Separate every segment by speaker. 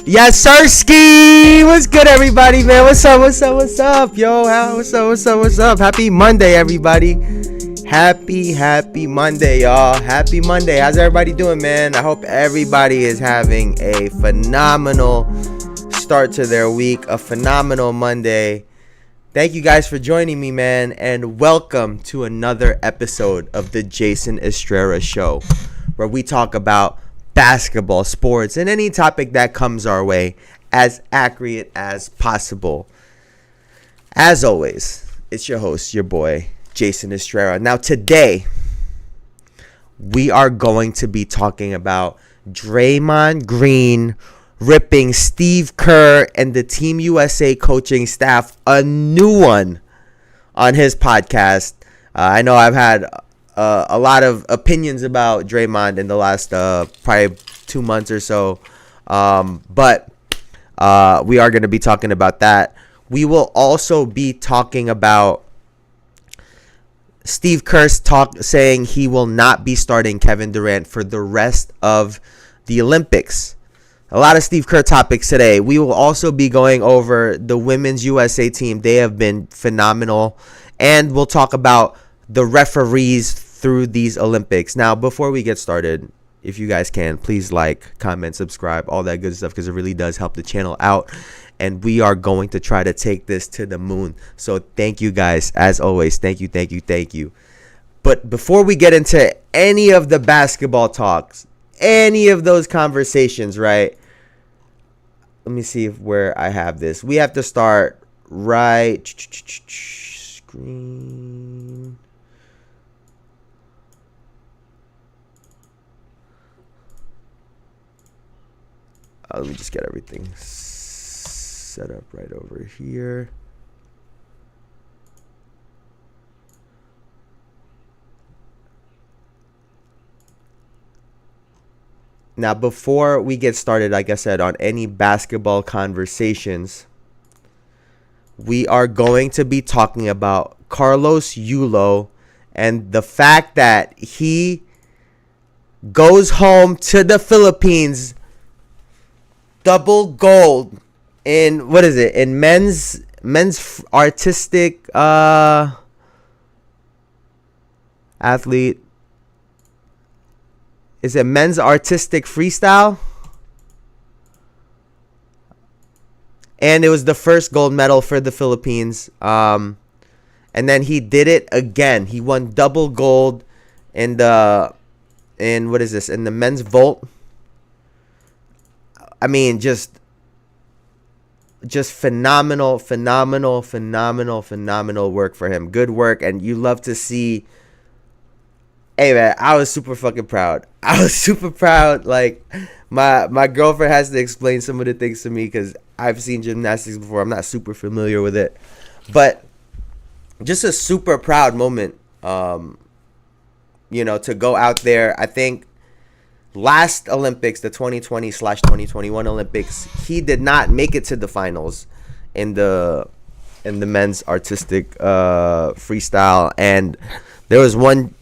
Speaker 1: Yes, Sirski! What's good, everybody, man? What's up? Yo, what's up? Happy Monday, everybody. Happy Monday, y'all. Happy Monday. How's everybody doing, man? I hope everybody is having a phenomenal start to their week, a phenomenal Monday. Thank you guys for joining me, man, and welcome to another episode of the Jayson Estrera Show, where we talk about basketball, sports, and any topic that comes our way as accurate as possible. As always, it's your host, your boy, Jayson Estrera. Now today, we are going to be talking about Draymond Green ripping Steve Kerr and the Team USA coaching staff a new one on his podcast. I know I've had a lot of opinions about Draymond in the last probably 2 months or so. But we are going to be talking about that. We will also be talking about Steve Kerr saying he will not be starting Kevin Durant for the rest of the Olympics. A lot of Steve Kerr topics today. We will also be going over the women's USA team. They have been phenomenal. And we'll talk about the referees through these Olympics. Now, before we get started, if you guys can, please like, comment, subscribe, all that good stuff, because it really does help the channel out. And we are going to try to take this to the moon. So thank you guys, as always. Thank you. But before we get into any of the basketball talks, any of those conversations, right? Let me see where I have this. We have to start right. Screen. Let me just get everything set up right over here. Now, before we get started, like I said, on any basketball conversations, we are going to be talking about Carlos Yulo and the fact that he goes home to the Philippines double gold in, what is it, in men's artistic athlete. Is it men's artistic freestyle? And it was the first gold medal for the Philippines. And then he did it again. He won double gold in the in what is this in the men's vault. I mean, just phenomenal work for him. Good work, and you love to see. Hey man, I was super fucking proud. I was super proud. Like my girlfriend has to explain some of the things to me because I've seen gymnastics before. I'm not super familiar with it, but just a super proud moment. To go out there. I think last Olympics, the 2020/2021 Olympics, he did not make it to the finals in the men's artistic freestyle, and there was one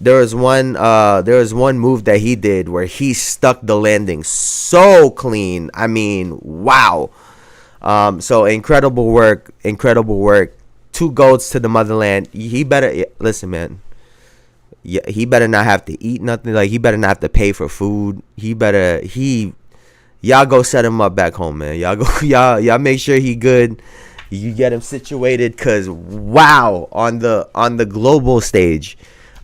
Speaker 1: move that he did where he stuck the landing so clean. I mean, wow. So incredible work. 2 golds to the motherland. He better listen, man. Yeah, he better not have to eat nothing. Like, he better not have to pay for food. Y'all go set him up back home, man. Y'all make sure he good. You get him situated, cause wow, on the global stage,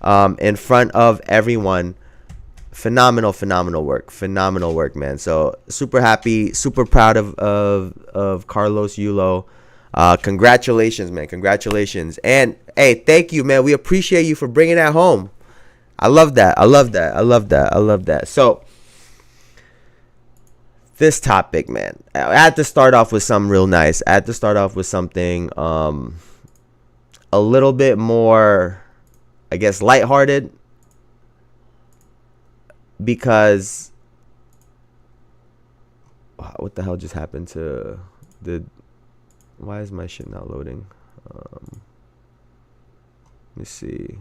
Speaker 1: in front of everyone, phenomenal work, man. So super happy, super proud of Carlos Yulo. Congratulations, man. Congratulations. And hey, thank you, man. We appreciate you for bringing that home. I love that. So this topic, man, I had to start off with something real nice. I had to start off with something a little bit more, I guess, lighthearted, because what the hell just happened to why is my shit not loading? Let me see.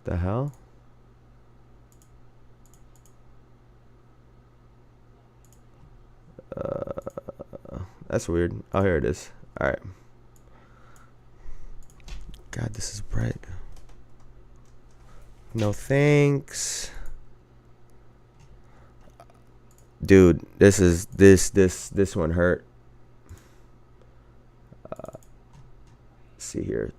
Speaker 1: The hell? That's weird. Oh, here it is. All right. God, this is bright. No thanks. Dude, this one hurt. See here.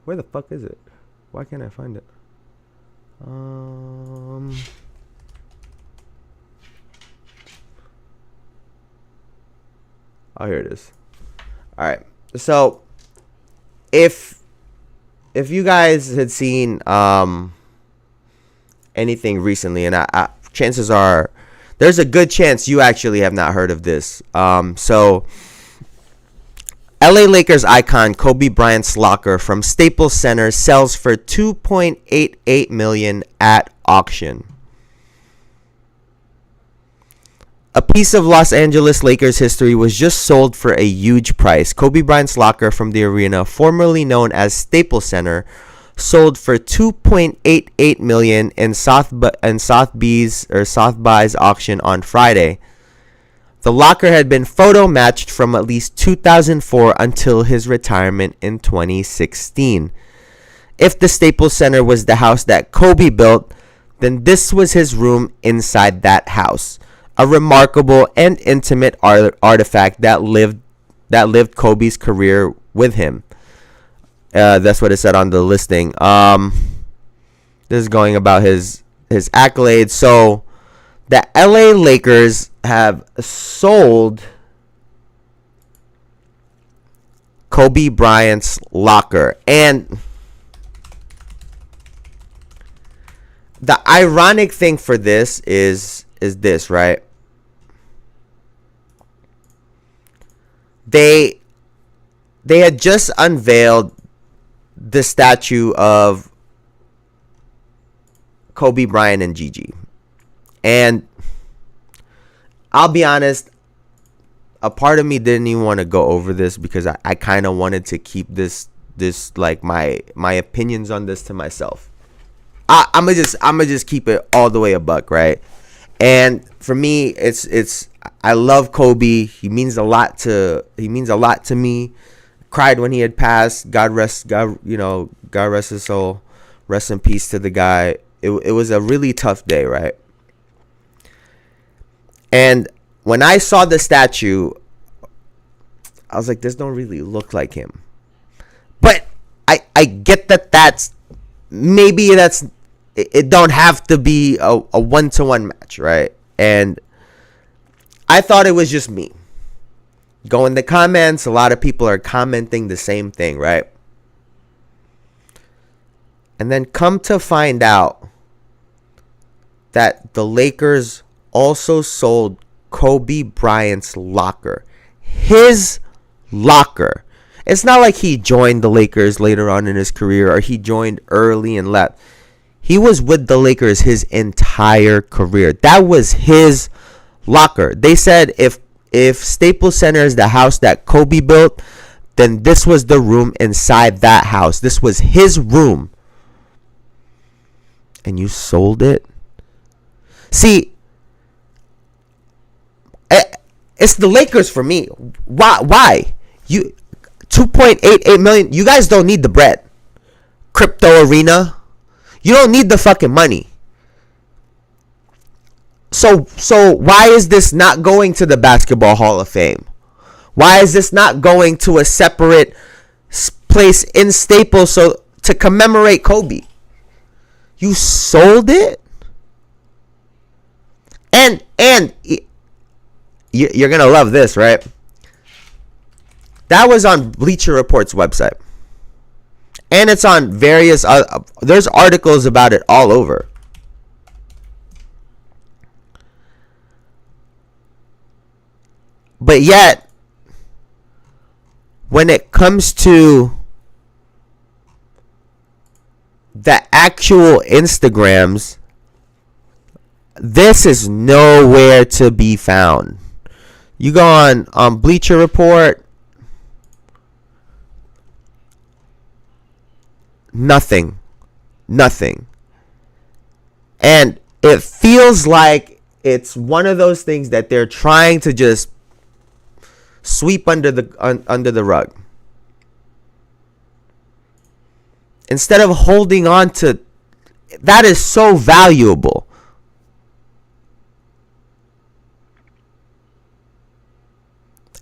Speaker 1: Where the fuck is it? Why can't I find it? Oh, here it is. All right. So, if you guys had seen anything recently, and I chances are there's a good chance you actually have not heard of this. So LA Lakers icon Kobe Bryant's locker from Staples Center sells for $2.88 million at auction. A piece of Los Angeles Lakers history was just sold for a huge price. Kobe Bryant's locker from the arena, formerly known as Staples Center, sold for $2.88 million in Sotheby's auction on Friday. The locker had been photo matched from at least 2004 until his retirement in 2016. If the Staples Center was the house that Kobe built, then this was his room inside that house. A remarkable and intimate artifact that lived Kobe's career with him. That's what it said on the listing. This is going about his accolades. So the LA Lakers have sold Kobe Bryant's locker. And the ironic thing for this is this, right? They had just unveiled the statue of Kobe Bryant and Gigi. And I'll be honest, a part of me didn't even want to go over this because I kind of wanted to keep this like my opinions on this to myself. I'm gonna just keep it all the way a buck, right? And for me, it's I love Kobe. He means a lot to me. Cried when he had passed. God rest his soul. Rest in peace to the guy. It was a really tough day, right? And when I saw the statue, I was like, this don't really look like him. But I get that's maybe it don't have to be a 1-to-1 match, right? And I thought it was just me. Go in the comments, a lot of people are commenting the same thing, right? And then come to find out that the Lakers also sold Kobe Bryant's locker. His locker. It's not like he joined the Lakers later on in his career or he joined early and left. He was with the Lakers his entire career. That was his locker. They said if Staples Center is the house that Kobe built, then this was the room inside that house. This was his room. And you sold it? See, it's the Lakers for me. Why? You $2.88 million. You guys don't need the bread. Crypto arena. You don't need the fucking money. So why is this not going to the Basketball Hall of Fame? Why is this not going to a separate place in Staples to commemorate Kobe? You sold it? And you're going to love this, right? That was on Bleacher Report's website. And it's on various there's articles about it all over. But yet, when it comes to the actual Instagrams, this is nowhere to be found. You go on Bleacher Report, nothing. And it feels like it's one of those things that they're trying to just sweep under the rug. Instead of holding on to that is so valuable.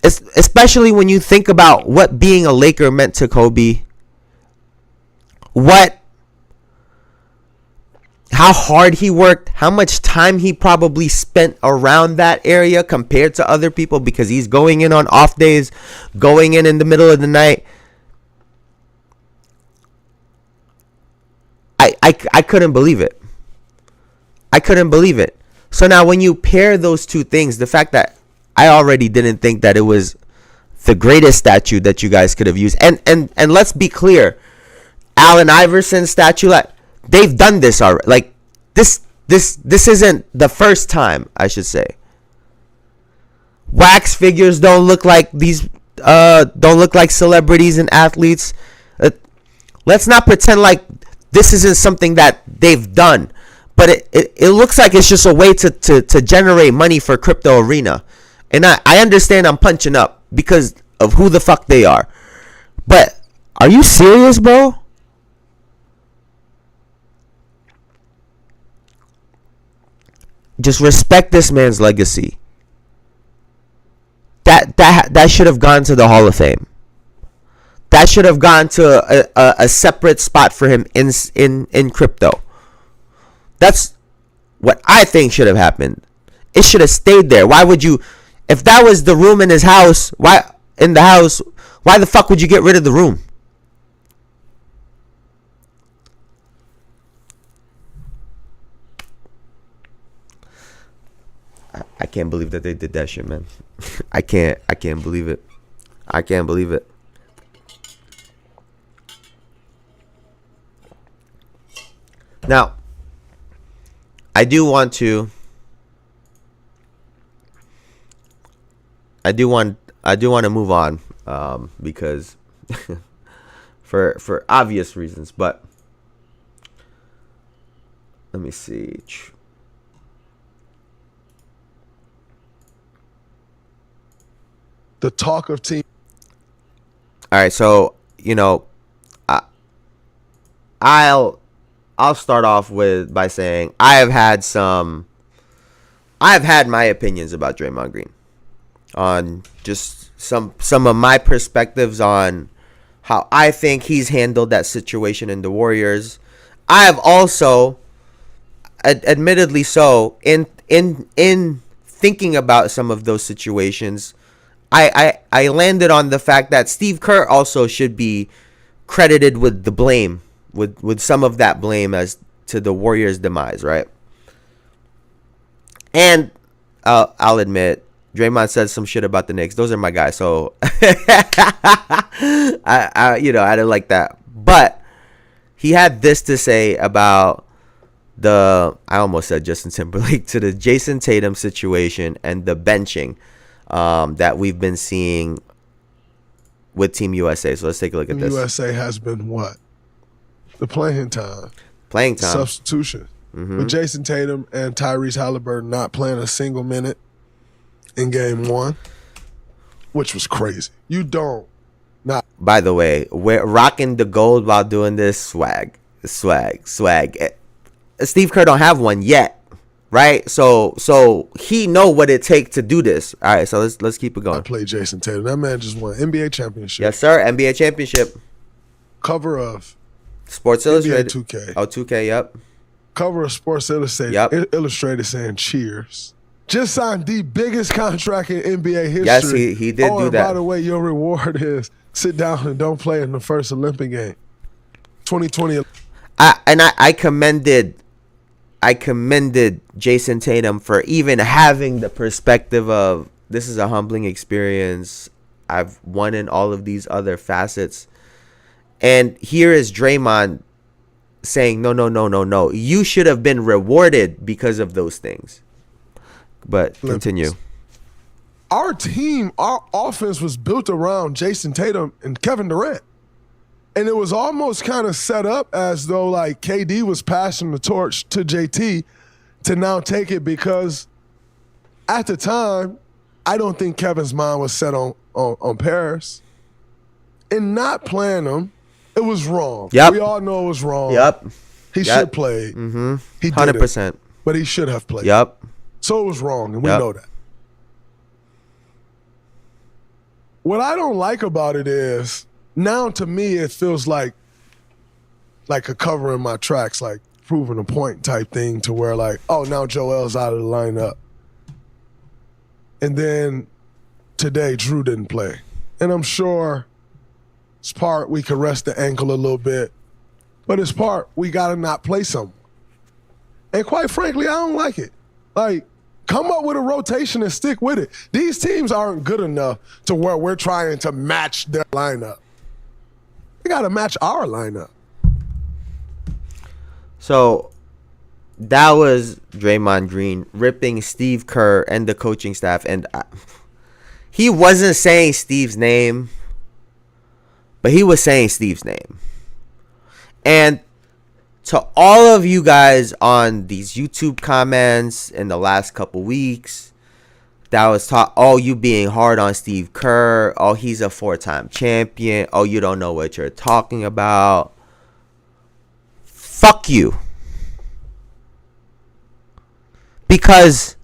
Speaker 1: Especially when you think about what being a Laker meant to Kobe. How hard he worked, how much time he probably spent around that area compared to other people, because he's going in on off days, going in the middle of the night. I couldn't believe it. I couldn't believe it. So now when you pair those two things, the fact that I already didn't think that it was the greatest statue that you guys could have used. And let's be clear, Allen Iverson's statue, they've done this already. Like this isn't the first time, I should say. Wax figures don't look like celebrities and athletes. Let's not pretend like this isn't something that they've done. But it looks like it's just a way to generate money for Crypto Arena. And I understand I'm punching up because of who the fuck they are. But are you serious, bro? Just respect this man's legacy. That should have gone to the Hall of Fame. That should have gone to a separate spot for him in crypto. That's what I think should have happened. It should have stayed there. Why would you, if that was the room in his house, why the fuck would you get rid of the room? I can't believe that they did that shit, man. I can't believe it. I can't believe it. Now, I do want to move on because for obvious reasons, but let me see.
Speaker 2: The talk of team.
Speaker 1: All right, so I'll start off by saying I have had my opinions about Draymond Green on just some of my perspectives on how I think he's handled that situation in the Warriors. I have also, admittedly so, in thinking about some of those situations, I landed on the fact that Steve Kerr also should be credited with the blame, with some of that blame as to the Warriors' demise, right? And I'll admit, Draymond said some shit about the Knicks. Those are my guys, so I didn't like that. But he had this to say about I almost said Justin Timberlake, to the Jayson Tatum situation and the benching that we've been seeing with Team USA. So let's take a look at this.
Speaker 2: USA has been what? The playing time. Substitution.
Speaker 1: Mm-hmm.
Speaker 2: With Jayson Tatum and Tyrese Halliburton not playing a single minute in game one, which was crazy. You don't. Not.
Speaker 1: By the way, we're rocking the gold while doing this. Swag. Steve Kerr don't have one yet, right? So he know what it takes to do this. All right, so let's keep it going.
Speaker 2: I played Jayson Tatum. That man just won NBA championship.
Speaker 1: Yes, sir. NBA championship.
Speaker 2: Cover of
Speaker 1: Sports Illustrated.
Speaker 2: 2K.
Speaker 1: Oh, 2K, yep.
Speaker 2: Cover of Sports Illustrated.
Speaker 1: Yep.
Speaker 2: Illustrated saying cheers. Just signed the biggest contract in NBA history.
Speaker 1: Yes, he did do that.
Speaker 2: By the way, your reward is sit down and don't play in the first Olympic game. 2020.
Speaker 1: I commended Jayson Tatum for even having the perspective of, this is a humbling experience. I've won in all of these other facets. And here is Draymond saying, no. You should have been rewarded because of those things. But continue.
Speaker 2: Our team, our offense was built around Jayson Tatum and Kevin Durant. And it was almost kind of set up as though like KD was passing the torch to JT to now take it, because at the time, I don't think Kevin's mind was set on Paris. And not playing him, it was wrong.
Speaker 1: Yep.
Speaker 2: We all know it was wrong.
Speaker 1: Yep.
Speaker 2: He should play.
Speaker 1: Mm-hmm.
Speaker 2: He
Speaker 1: 100%.
Speaker 2: didn't, but he should have played.
Speaker 1: Yep.
Speaker 2: So it was wrong, and we know that. What I don't like about it is, now to me it feels like a cover in my tracks, like proving a point type thing, to where like, oh, now Joel's out of the lineup. And then today Drew didn't play. And I'm sure it's part we could rest the ankle a little bit, but it's part we got to not play someone. And quite frankly, I don't like it. Like, come up with a rotation and stick with it. These teams aren't good enough to where we're trying to match their lineup. We got to match our lineup.
Speaker 1: So that was Draymond Green ripping Steve Kerr and the coaching staff. And he wasn't saying Steve's name, but he was saying Steve's name. And to all of you guys on these YouTube comments in the last couple weeks that was taught, oh, you being hard on Steve Kerr, oh, he's a 4-time champion, oh, you don't know what you're talking about. Fuck you. Because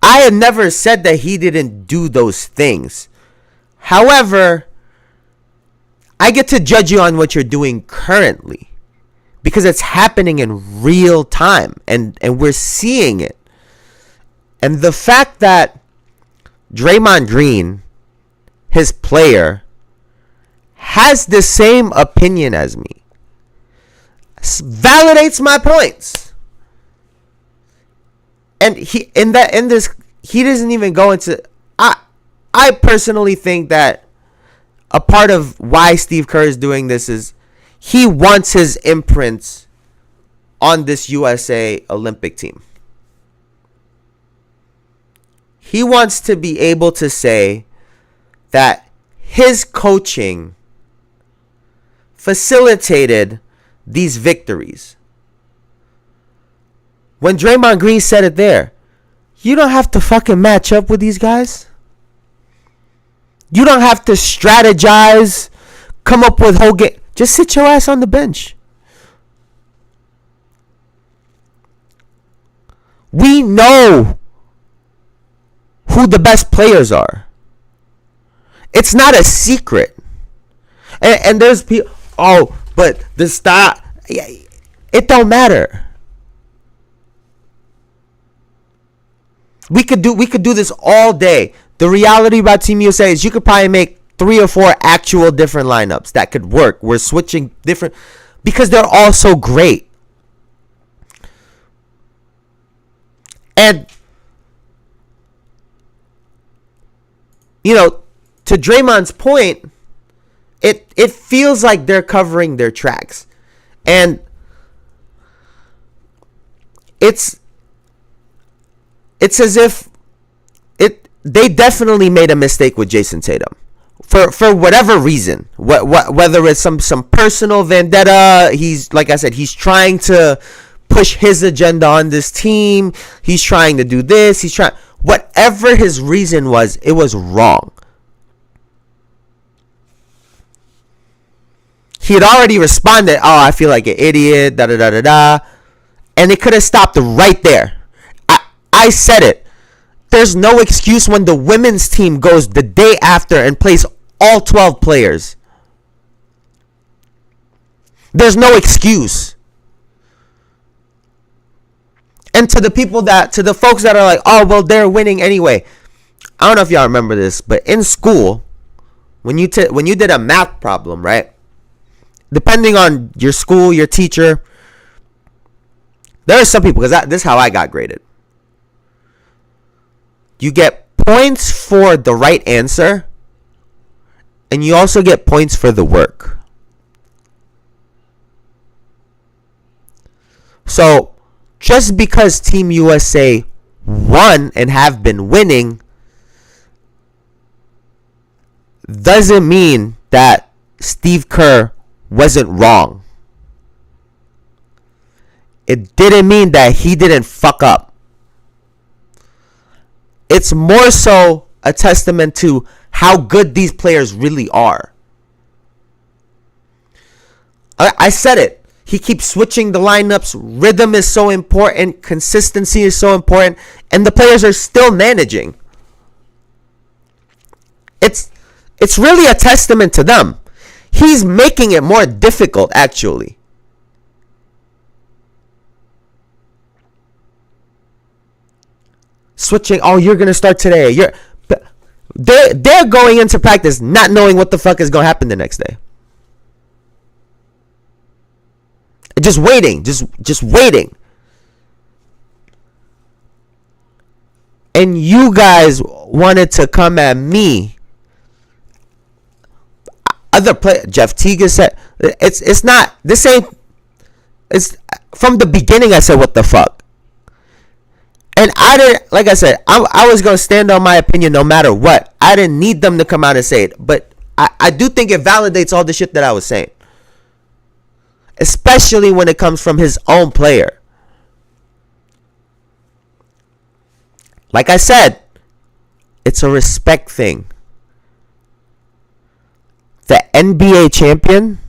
Speaker 1: I have never said that he didn't do those things. However, I get to judge you on what you're doing currently, because it's happening in real time, and we're seeing it. And the fact that Draymond Green, his player, has the same opinion as me validates my points. And he doesn't even go into. I personally think that a part of why Steve Kerr is doing this is he wants his imprints on this USA Olympic team. He wants to be able to say that his coaching facilitated these victories. When Draymond Green said it there, you don't have to fucking match up with these guys. You don't have to strategize, come up with whole game. Just sit your ass on the bench. We know who the best players are. It's not a secret. And there's people, but the style, it don't matter. We could do this all day. The reality about Team USA is you could probably make 3 or 4 actual different lineups that could work. We're switching different because they're all so great. And to Draymond's point, it feels like they're covering their tracks. And it's as if they definitely made a mistake with Jayson Tatum for whatever reason. Whether it's some personal vendetta, he's, like I said, he's trying to push his agenda on this team. He's trying to do this. Whatever his reason was, it was wrong. He had already responded, I feel like an idiot, da-da-da-da-da. And it could have stopped right there. I said it. There's no excuse when the women's team goes the day after and plays all 12 players. There's no excuse. And to the folks that are like, they're winning anyway. I don't know if y'all remember this, but in school, when you did a math problem, right? Depending on your school, your teacher, there are some people, because this is how I got graded. You get points for the right answer, and you also get points for the work. So, just because Team USA won and have been winning doesn't mean that Steve Kerr wasn't wrong. It didn't mean that he didn't fuck up. It's more so a testament to how good these players really are. I said it. He keeps switching the lineups. Rhythm is so important. Consistency is so important. And the players are still managing. It's really a testament to them. He's making it more difficult, actually. Switching, you're going to start today. They're going into practice not knowing what the fuck is going to happen the next day. Just waiting. Just waiting. And you guys wanted to come at me. Other player, Jeff Teague said, it's not, this ain't, it's, from the beginning I said, what the fuck? And I didn't, like I said, I was going to stand on my opinion no matter what. I didn't need them to come out and say it. But I do think it validates all the shit that I was saying. Especially when it comes from his own player. Like I said, it's a respect thing. The NBA champion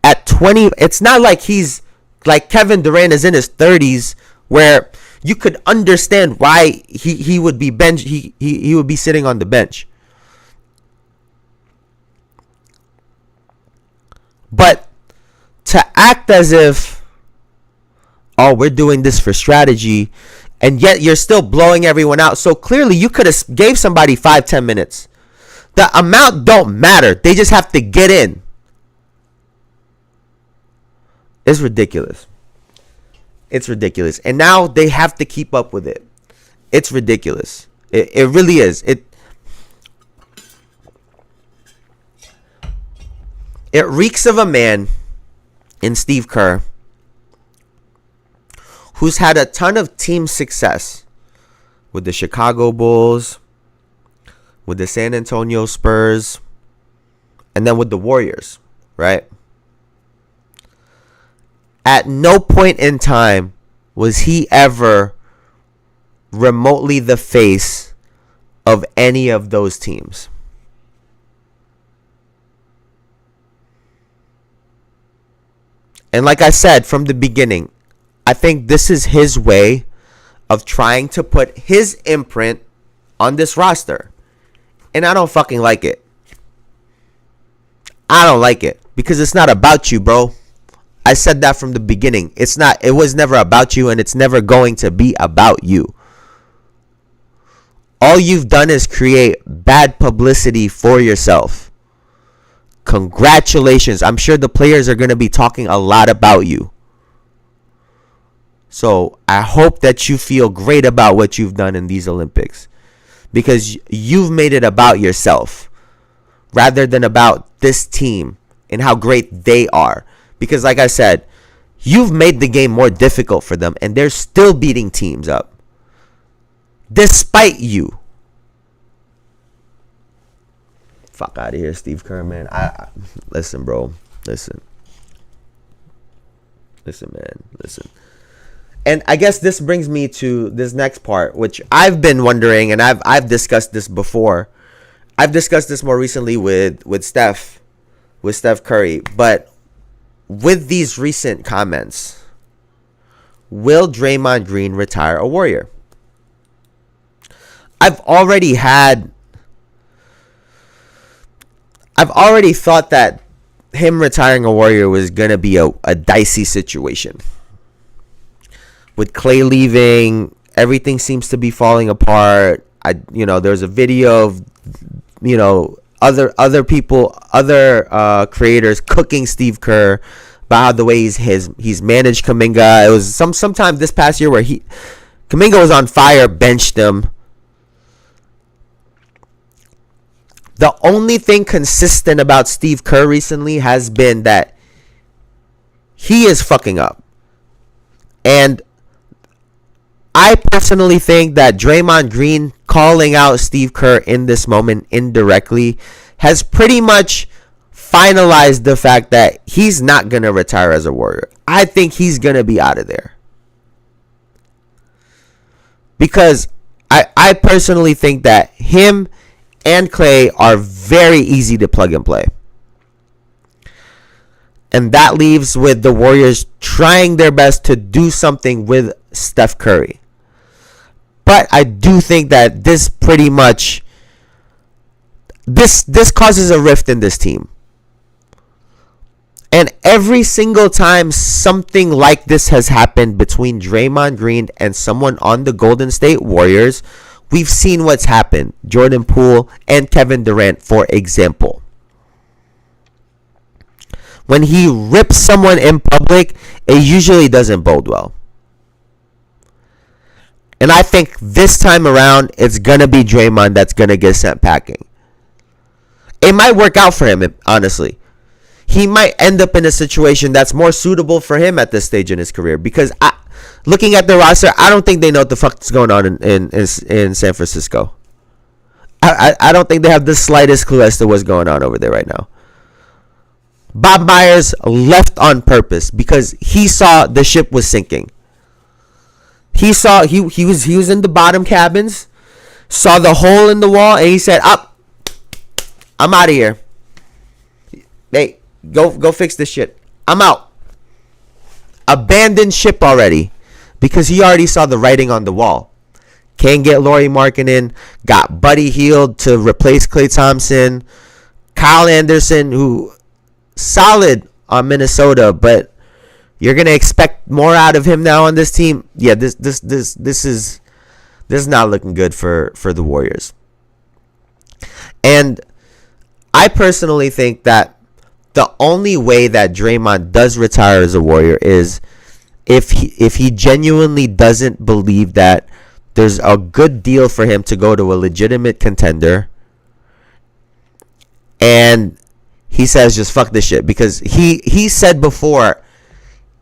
Speaker 1: at 20, it's not like he's like Kevin Durant is in his 30s where you could understand why he would be bench, he would be sitting on the bench. But to act as if, we're doing this for strategy, and yet you're still blowing everyone out. So clearly you could have gave somebody 5-10 minutes. The amount don't matter. They just have to get in. It's ridiculous. It's ridiculous. And now they have to keep up with it. It's ridiculous. It really is. It reeks of a man in Steve Kerr who's had a ton of team success with the Chicago Bulls, with the San Antonio Spurs, and then with the Warriors, right? At no point in time was he ever remotely the face of any of those teams. And like I said from the beginning, I think this is his way of trying to put his imprint on this roster. And I don't fucking like it. I don't like it because it's not about you, bro. I said that from the beginning. It was never about you, and it's never going to be about you. All you've done is create bad publicity for yourself. Congratulations. I'm sure the players are going to be talking a lot about you. So I hope that you feel great about what you've done in these Olympics, because you've made it about yourself rather than about this team and how great they are. Because like I said, you've made the game more difficult for them, and they're still beating teams up despite you. Fuck out of here, Steve Kerr, man. Listen, bro. Listen, man. Listen. And I guess this brings me to this next part, which I've been wondering, and I've discussed this before. I've discussed this more recently with Steph Curry. But with these recent comments, will Draymond Green retire a Warrior? I've already thought that him retiring a Warrior was going to be a dicey situation. With Clay leaving, everything seems to be falling apart. There's a video of, other people, other creators cooking Steve Kerr about the way he's managed Kuminga. It was sometime this past year where Kuminga was on fire, benched him. The only thing consistent about Steve Kerr recently has been that he is fucking up. And I personally think that Draymond Green calling out Steve Kerr in this moment indirectly has pretty much finalized the fact that he's not going to retire as a Warrior. I think he's going to be out of there. Because I personally think that him and Clay are very easy to plug and play. And that leaves with the Warriors trying their best to do something with Steph Curry. But I do think that this pretty much this causes a rift in this team. And every single time something like this has happened between Draymond Green and someone on the Golden State Warriors, we've seen what's happened. Jordan Poole and Kevin Durant, for example. When he rips someone in public, it usually doesn't bode well. And I think this time around, it's going to be Draymond that's going to get sent packing. It might work out for him, honestly. He might end up in a situation that's more suitable for him at this stage in his career. Because looking at the roster, I don't think they know what the fuck's going on in San Francisco. I don't think they have the slightest clue as to what's going on over there right now. Bob Myers left on purpose because he saw the ship was sinking. He saw he was in the bottom cabins, saw the hole in the wall, and he said, "Up, I'm out of here. Hey, go fix this shit. I'm out." Abandoned ship already because he already saw the writing on the wall. Can't get Lauri Markkanen. Got Buddy Hield to replace Klay Thompson. Kyle Anderson, who solid on Minnesota, but you're gonna expect more out of him now on this team. Yeah, this is not looking good for the Warriors. And I personally think that the only way that Draymond does retire as a Warrior is if he genuinely doesn't believe that there's a good deal for him to go to a legitimate contender, and he says just fuck this shit, because he said before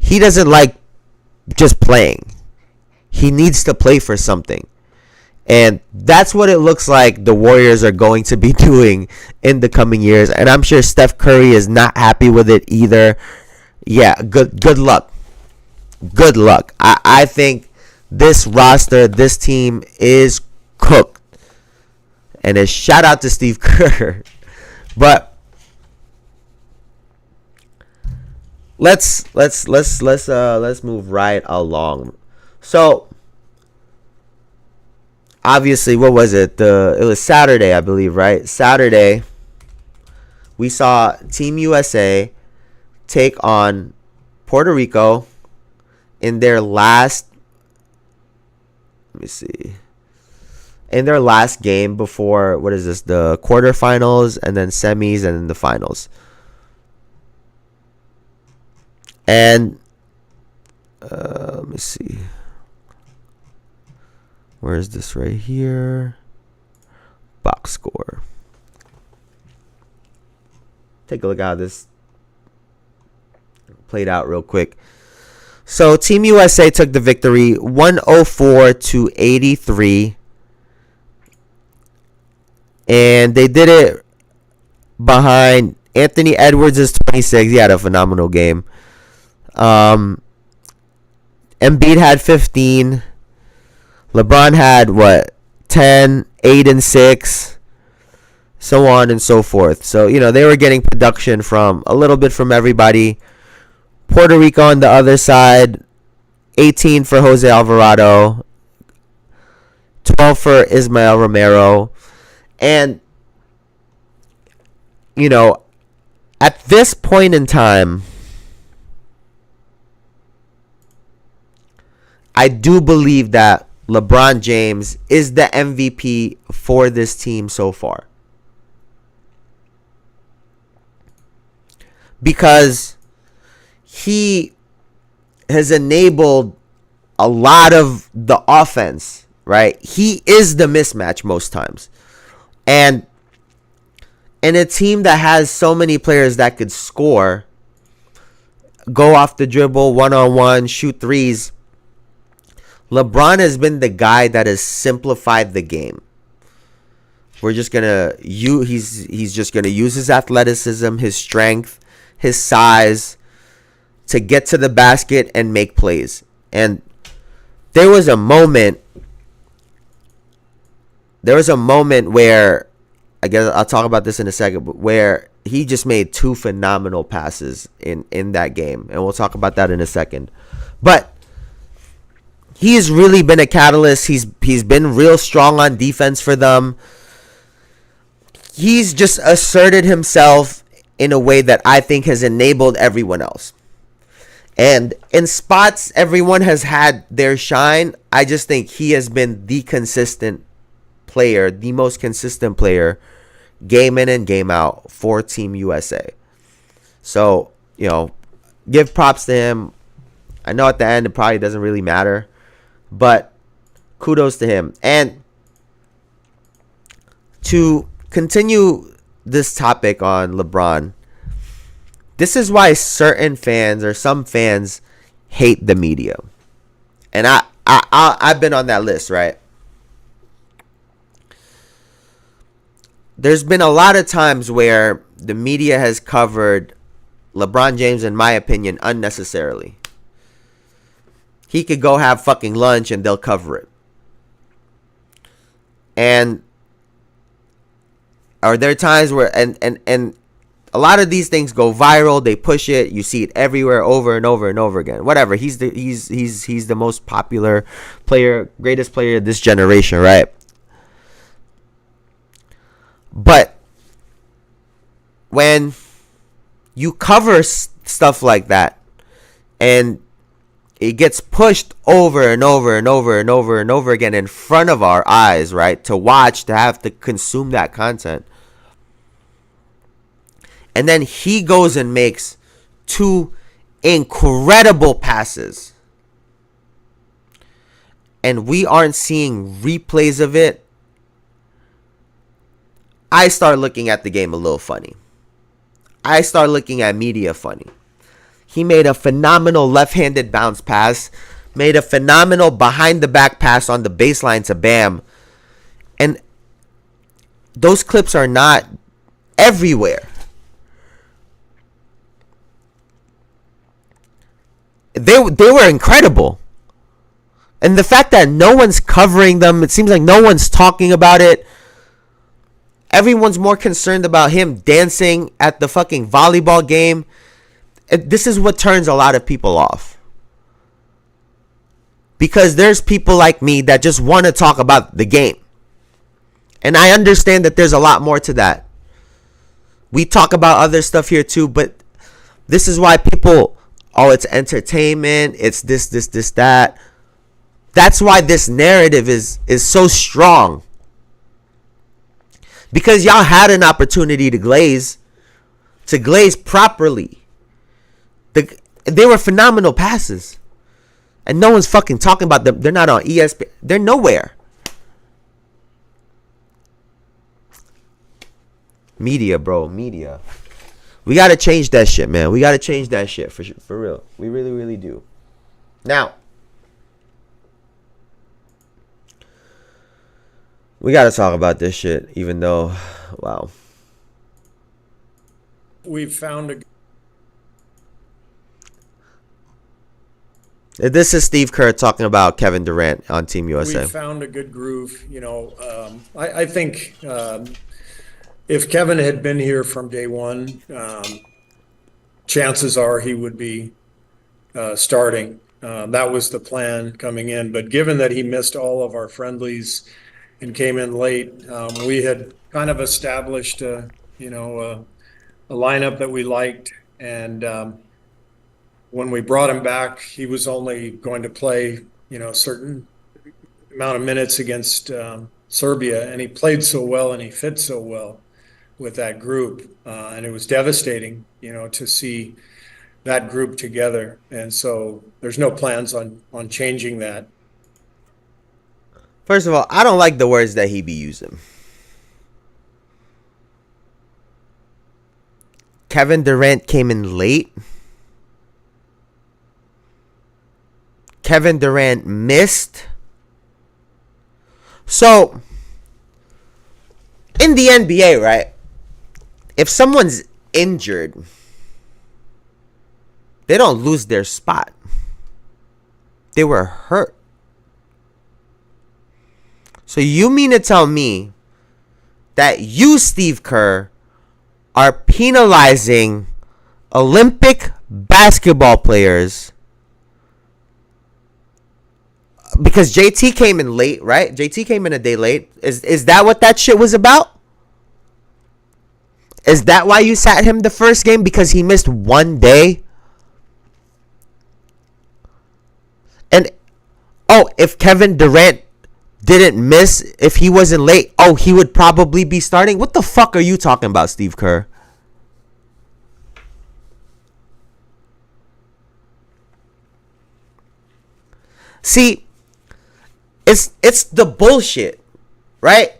Speaker 1: he doesn't like just playing. He needs to play for something. And that's what it looks like the Warriors are going to be doing in the coming years. And I'm sure Steph Curry is not happy with it either. Yeah, good luck. Good luck. I think this roster, this team is cooked. And a shout out to Steve Kerr. But let's move right along. So obviously, what was it? It was Saturday, I believe, right? Saturday, we saw Team USA take on Puerto Rico in their last. Let me see. In their last game before, what is this? The quarterfinals and then semis and then the finals. And let me see. Where is this right here? Box score. Take a look at how this played out real quick. So Team USA took the victory 104-83. And they did it behind Anthony Edwards' 26. He had a phenomenal game. Embiid had 15. LeBron had 10, 8 and 6, so on and so forth. So, they were getting production from a little bit from everybody. Puerto Rico on the other side, 18 for Jose Alvarado, 12 for Ismael Romero. And, at this point in time, I do believe that LeBron James is the MVP for this team so far. Because he has enabled a lot of the offense, right? He is the mismatch most times. And in a team that has so many players that could score, go off the dribble, one-on-one, shoot threes, LeBron has been the guy that has simplified the game. We're just gonna he's just gonna use his athleticism, his strength, his size to get to the basket and make plays. And there was a moment where, I guess I'll talk about this in a second, but where he just made 2 phenomenal passes in that game, and we'll talk about that in a second. But he's really been a catalyst. He's been real strong on defense for them. He's just asserted himself in a way that I think has enabled everyone else. And in spots everyone has had their shine, I just think he has been the consistent player, the most consistent player, game in and game out for Team USA. So, give props to him. I know at the end it probably doesn't really matter, but kudos to him. And to continue this topic on LeBron, this is why certain fans or some fans hate the media. And I've been on that list, right? There's been a lot of times where the media has covered LeBron James, in my opinion, unnecessarily. He could go have fucking lunch and they'll cover it. And are there times where and a lot of these things go viral, they push it, you see it everywhere over and over and over again. Whatever. He's the most popular player, greatest player of this generation, right? But when you cover stuff like that and it gets pushed over and over and over and over and over again in front of our eyes, right? To watch, to have to consume that content. And then he goes and makes 2 incredible passes. And we aren't seeing replays of it. I start looking at the game a little funny. I start looking at media funny. He made a phenomenal left-handed bounce pass, made a phenomenal behind-the-back pass on the baseline to Bam. And those clips are not everywhere. They were incredible. And the fact that no one's covering them, it seems like no one's talking about it. Everyone's more concerned about him dancing at the fucking volleyball game. This is what turns a lot of people off. because there's people like me that just want to talk about the game. And I understand that there's a lot more to that. We talk about other stuff here too, but this is why people, it's entertainment, it's this, that. That's why this narrative is so strong. Because y'all had an opportunity to glaze properly. They were phenomenal passes. And no one's fucking talking about them. They're not on ESPN. They're nowhere. Media, bro. Media. We got to change that shit, man. We got to change that shit for real. We really, really do. Now, we got to talk about this shit, even though, wow.
Speaker 3: We've found a...
Speaker 1: This is Steve Kerr talking about Kevin Durant on Team USA.
Speaker 3: We found a good groove. I think if Kevin had been here from day one, chances are he would be starting. That was the plan coming in. But given that he missed all of our friendlies and came in late, we had kind of established a lineup that we liked. And when we brought him back, he was only going to play, a certain amount of minutes against Serbia. And he played so well and he fit so well with that group. And it was devastating, to see that group together. And so there's no plans on changing that.
Speaker 1: First of all, I don't like the words that he be using. Kevin Durant came in late. Kevin Durant missed. So, in the NBA, right? If someone's injured, they don't lose their spot. They were hurt. So you mean to tell me that you, Steve Kerr, are penalizing Olympic basketball players because JT came in late, right? JT came in a day late. Is that what that shit was about? Is that why you sat him the first game? Because he missed one day? And, if Kevin Durant didn't miss, if he wasn't late, he would probably be starting? What the fuck are you talking about, Steve Kerr? See, it's the bullshit, right?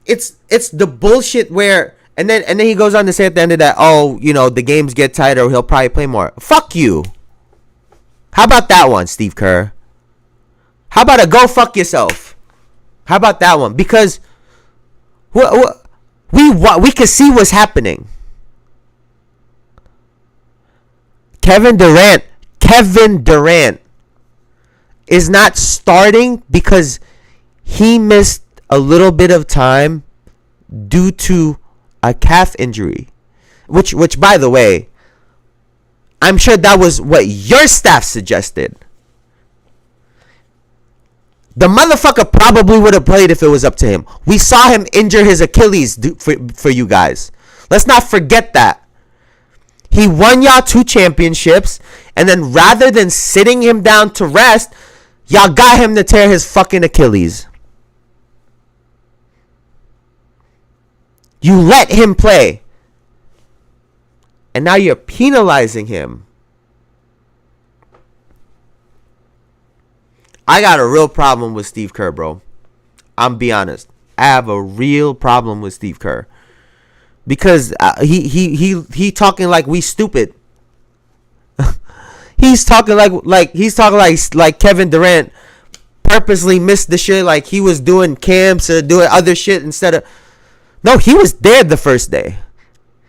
Speaker 1: It's the bullshit where, and then he goes on to say at the end of that, the games get tighter, he'll probably play more. Fuck you. How about that one, Steve Kerr? How about a go fuck yourself? How about that one? Because we can see what's happening. Kevin Durant is not starting because he missed a little bit of time due to a calf injury, which by the way, I'm sure that was what your staff suggested. The motherfucker probably would have played if it was up to him. We saw him injure his Achilles for you guys. Let's not forget that. He won y'all 2 championships, and then rather than sitting him down to rest, y'all got him to tear his fucking Achilles. You let him play. And now you're penalizing him. I got a real problem with Steve Kerr, bro. I'm be honest. I have a real problem with Steve Kerr. Because he talking like we stupid. He's talking like Kevin Durant purposely missed the shit, like he was doing camps or doing other shit instead of. No, he was there the first day.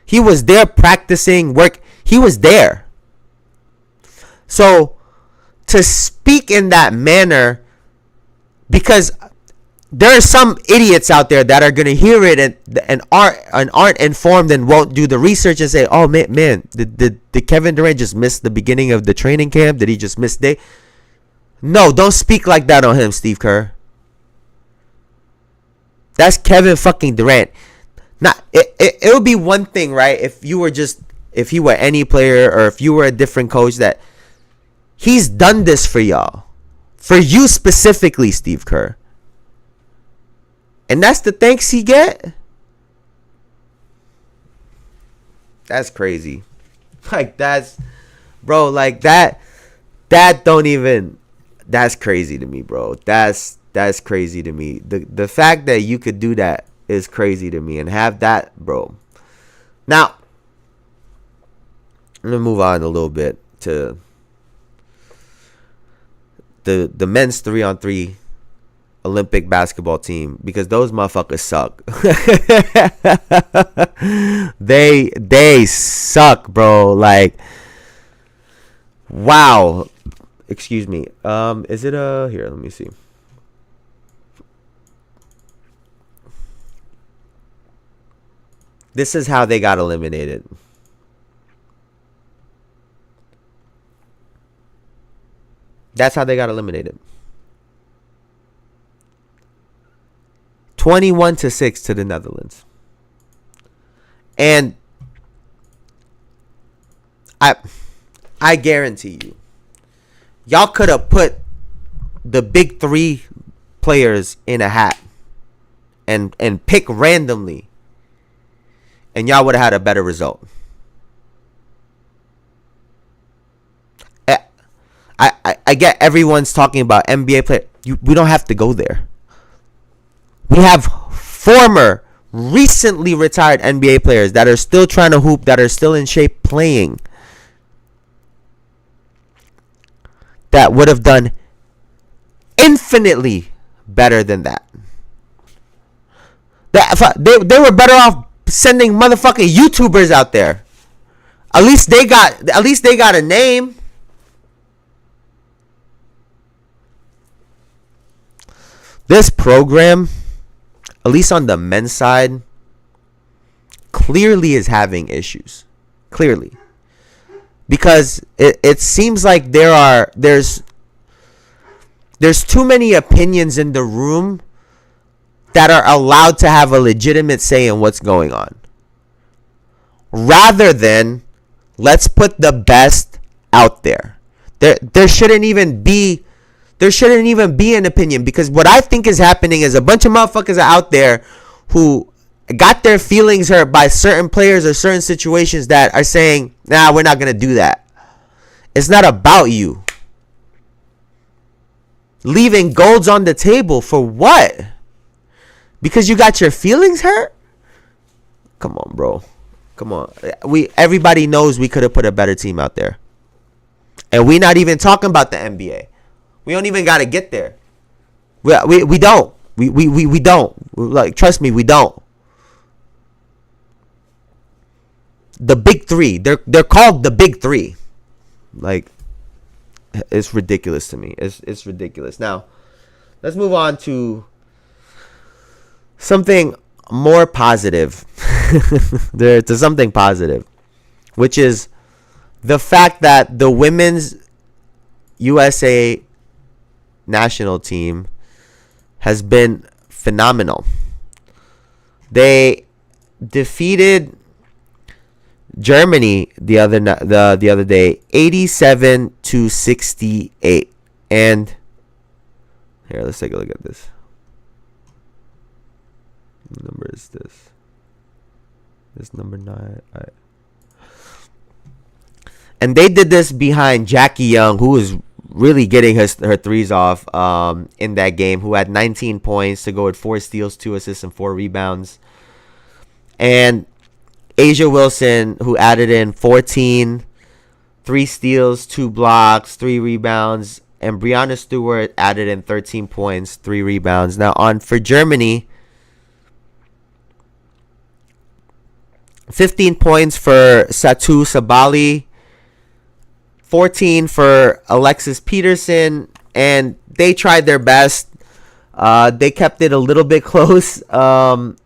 Speaker 1: He was there practicing work. He was there. So to speak in that manner, because there are some idiots out there that are gonna hear it and aren't informed and won't do the research and say, "Oh man, did Kevin Durant just miss the beginning of the training camp? Did he just miss day?" No, don't speak like that on him, Steve Kerr. That's Kevin fucking Durant. Not it would be one thing, right? If you were any player or if you were a different coach, that he's done this for y'all. For you specifically, Steve Kerr. And that's the thanks he get? That's crazy. Like that's that's crazy to me, bro. That's crazy to me. The fact that you could do that is crazy to me, and have that, bro. Now, I'm gonna move on a little bit to the men's 3-on-3 Olympic basketball team, because those motherfuckers suck. they suck, bro. Like, wow. Excuse me. Is it here? Let me see. This is how they got eliminated. That's how they got eliminated. 21-6 to the Netherlands. And I guarantee you, y'all could have put the big three players in a hat and pick randomly, and y'all would have had a better result. I get everyone's talking about NBA player. We don't have to go there. We have former, recently retired NBA players that are still trying to hoop, that are still in shape playing, that would have done infinitely better than that. They were better off sending motherfucking YouTubers out there. At least they got a name. This program, at least on the men's side, clearly is having issues. Clearly. Because it seems like there's too many opinions in the room that are allowed to have a legitimate say in what's going on. Rather than, let's put the best out there. There shouldn't even be an opinion, because what I think is happening is a bunch of motherfuckers are out there who got their feelings hurt by certain players or certain situations that are saying, nah, we're not going to do that. It's not about you. Leaving golds on the table for what? Because you got your feelings hurt? Come on, bro. Come on. Everybody knows we could have put a better team out there. And we not even talking about the NBA. We don't even got to get there. We don't. We don't. Like, trust me, we don't. The big three. They're called the big three. Like, it's ridiculous to me. It's ridiculous. Now, let's move on to something more positive. To something positive, which is the fact that the women's USA national team has been phenomenal. They defeated Germany the other day, 87-68. And here, let's take a look at this. What number is this? This number 9. All right. And they did this behind Jackie Young, who was really getting her threes off in that game, who had 19 points to go with 4 steals, 2 assists, and 4 rebounds. And Asia Wilson, who added in 14, 3 steals, 2 blocks, 3 rebounds. And Breanna Stewart added in 13 points, 3 rebounds. Now, for Germany, 15 points for Satu Sabali, 14 for Alexis Peterson, and they tried their best. They kept it a little bit close in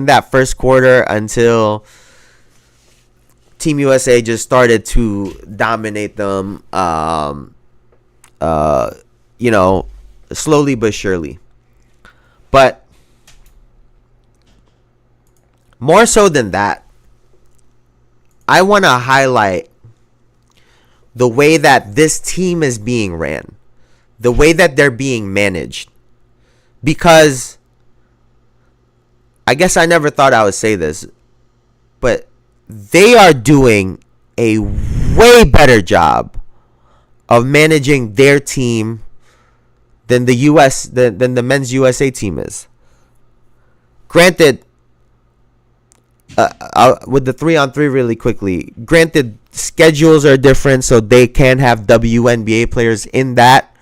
Speaker 1: that first quarter until Team USA just started to dominate them slowly but surely. But more so than that, I want to highlight the way that this team is being ran, the way that they're being managed. Because I guess I never thought I would say this, but they are doing a way better job of managing their team than than the men's USA team is. Granted, with the 3-on-3 really quickly, granted schedules are different, so they can have WNBA players in that.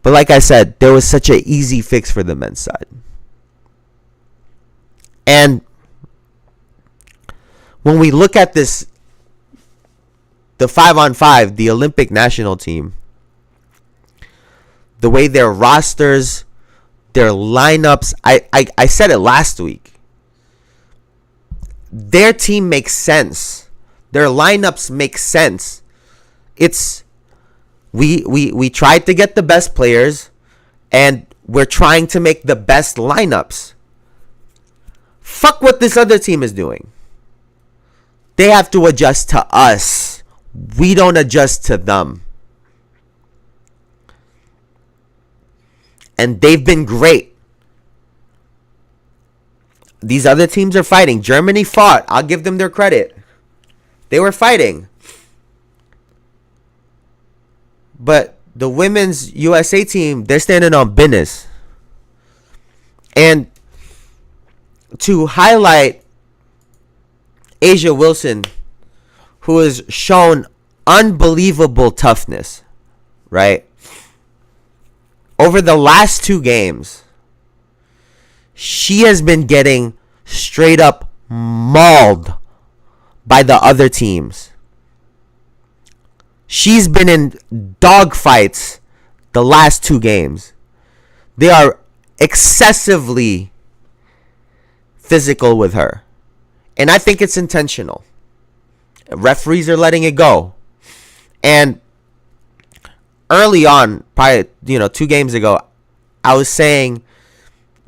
Speaker 1: But like I said, there was such an easy fix for the men's side. And when we look at the 5-on-5, the Olympic national team, the way their rosters, their lineups, I said it last week. Their team makes sense. Their lineups make sense. It's we tried to get the best players, and we're trying to make the best lineups. Fuck what this other team is doing. They have to adjust to us. We don't adjust to them. And they've been great. These other teams are fighting. Germany fought. I'll give them their credit. They were fighting. But the women's USA team, they're standing on business. And to highlight A'ja Wilson, who has shown unbelievable toughness, right? Over the last 2 games, she has been getting straight up mauled by the other teams. She's been in dogfights the last 2 games. They are excessively physical with her. And I think it's intentional. Referees are letting it go. And early on, probably 2 games ago, I was saying,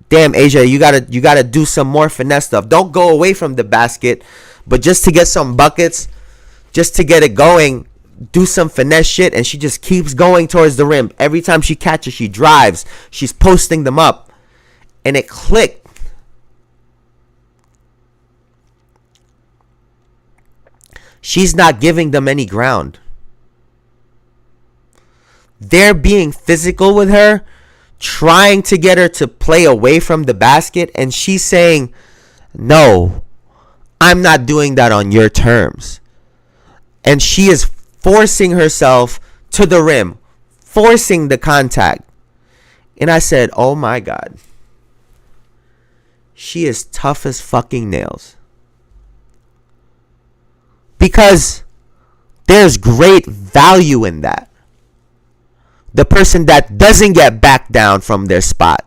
Speaker 1: damn, A'ja, you gotta do some more finesse stuff. Don't go away from the basket, but just to get some buckets, just to get it going, do some finesse shit. And she just keeps going towards the rim. Every time she catches, she drives. She's posting them up. And it clicked. She's not giving them any ground. They're being physical with her, trying to get her to play away from the basket, and she's saying, no, I'm not doing that on your terms. And she is forcing herself to the rim, forcing the contact. And I said, oh my God. She is tough as fucking nails. Because there's great value in that. The person that doesn't get back down from their spot.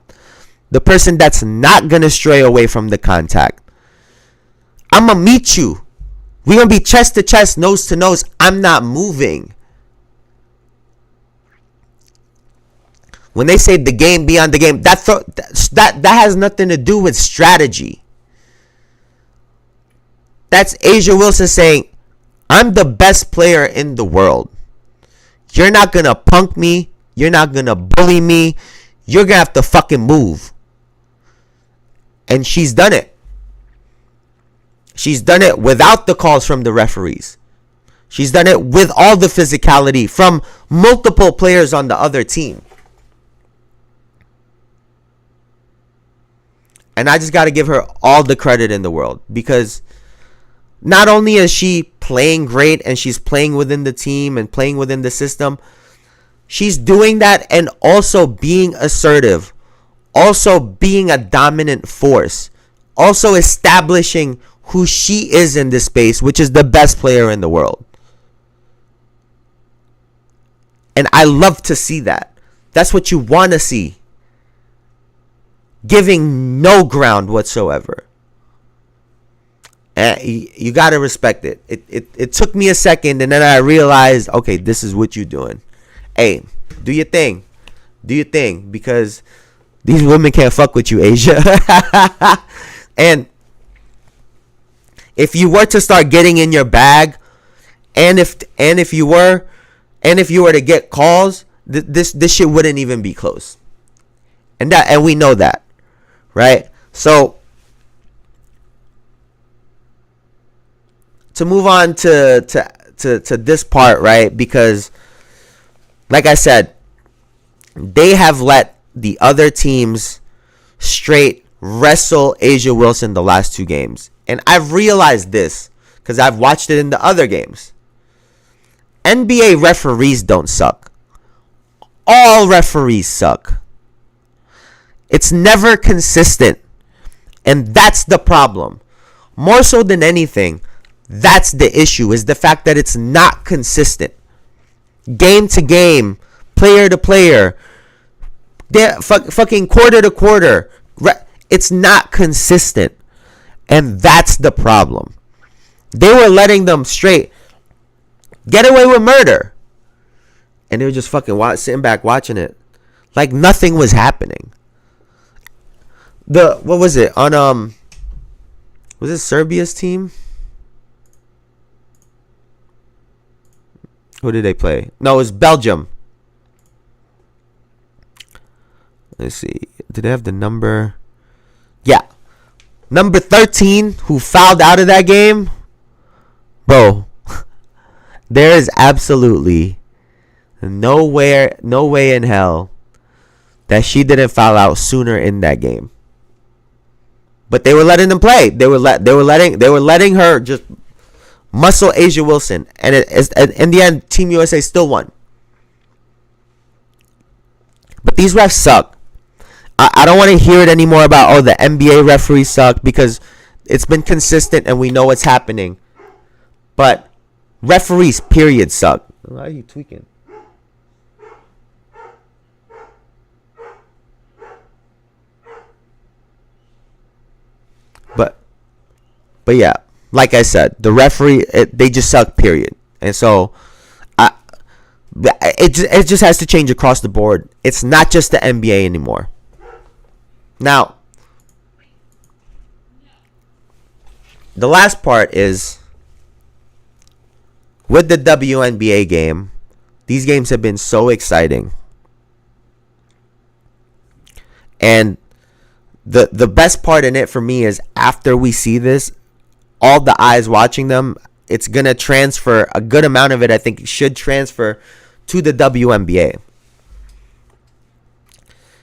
Speaker 1: The person that's not going to stray away from the contact. I'm going to meet you. We're going to be chest to chest, nose to nose. I'm not moving. When they say the game beyond the game, that has nothing to do with strategy. That's A'ja Wilson saying, I'm the best player in the world. You're not going to punk me. You're not going to bully me. You're going to have to fucking move. And she's done it. She's done it without the calls from the referees. She's done it with all the physicality from multiple players on the other team. And I just got to give her all the credit in the world. Because not only is she playing great and she's playing within the team and playing within the system, she's doing that and also being assertive, also being a dominant force, also establishing who she is in this space, which is the best player in the world. And I love to see that. That's what you want to see. Giving no ground whatsoever. And you got to respect it. It took me a second, and then I realized, okay, this is what you're doing. hey, do your thing. Do your thing, because these women can't fuck with you, Asia. And if you were to start getting in your bag, and if you were to get calls, this shit wouldn't even be close. And we know that, right? So to move on to this part, right? Because like I said, they have let the other teams straight wrestle Asia Wilson the last 2 games. And I've realized this because I've watched it in the other games. NBA referees don't suck. All referees suck. It's never consistent. And that's the problem. More so than anything, that's the issue, is the fact that it's not consistent. Game to game, player to player, fucking quarter to quarter. It's not consistent. And that's the problem. They were letting them straight get away with murder. And they were just fucking sitting back watching it. Like nothing was happening. What was it? On was it Serbia's team? Who did they play? No, it was Belgium. Let's see. Did they have the number? Yeah. Number 13, who fouled out of that game. Bro, there is absolutely no way in hell that she didn't foul out sooner in that game. But they were letting them play. They were letting her just muscle Asia Wilson, and in the end, Team USA still won. But these refs suck. I don't want to hear it anymore about the NBA referees suck, because it's been consistent and we know what's happening. But referees, period, suck. Why are you tweaking? But yeah, like I said, the referee, they just suck, period. And so it just has to change across the board. It's not just the NBA anymore. Now, the last part is, with the WNBA game, these games have been so exciting. And the best part in it for me is, after we see this, all the eyes watching them, it's going to transfer, a good amount of it, I think, should transfer to the WNBA.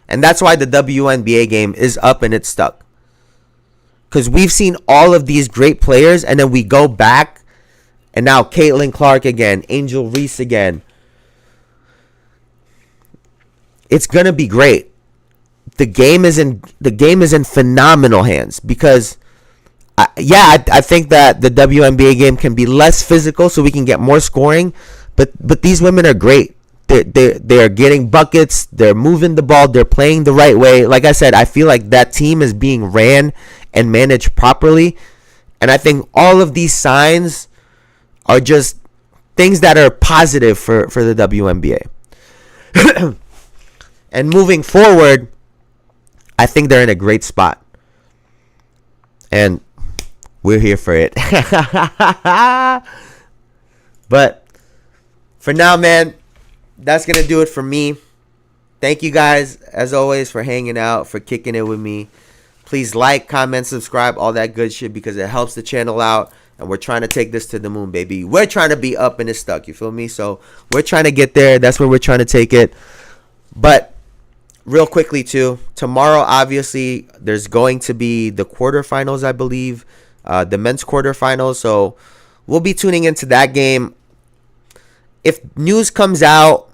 Speaker 1: And that's why the WNBA game is up and it's stuck. Because we've seen all of these great players, and then we go back, and now Caitlin Clark again, Angel Reese again. It's going to be great. The game is in phenomenal hands, because I think that the WNBA game can be less physical so we can get more scoring, but these women are great. They're getting buckets, they're moving the ball, they're playing the right way. Like I said, I feel like that team is being ran and managed properly, and I think all of these signs are just things that are positive for the WNBA. And moving forward, I think they're in a great spot. And we're here for it. But for now, man, that's going to do it for me. Thank you guys, as always, for hanging out, for kicking it with me. Please like, comment, subscribe, all that good shit, because it helps the channel out. And we're trying to take this to the moon, baby. We're trying to be up and it's stuck. You feel me? So we're trying to get there. That's where we're trying to take it. But real quickly, too, tomorrow, obviously, there's going to be the quarterfinals, I believe. The men's quarterfinals. So we'll be tuning into that game. If news comes out,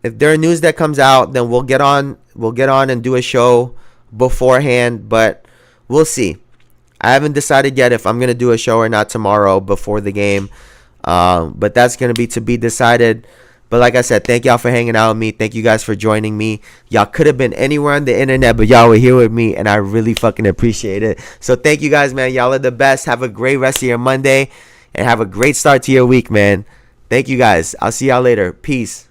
Speaker 1: if there are news that comes out, then we'll get on and do a show beforehand. But we'll see. I haven't decided yet if I'm going to do a show or not tomorrow before the game. But that's going to be decided. But like I said, thank y'all for hanging out with me. Thank you guys for joining me. Y'all could have been anywhere on the internet, but y'all were here with me, and I really fucking appreciate it. So thank you guys, man. Y'all are the best. Have a great rest of your Monday, and have a great start to your week, man. Thank you guys. I'll see y'all later. Peace.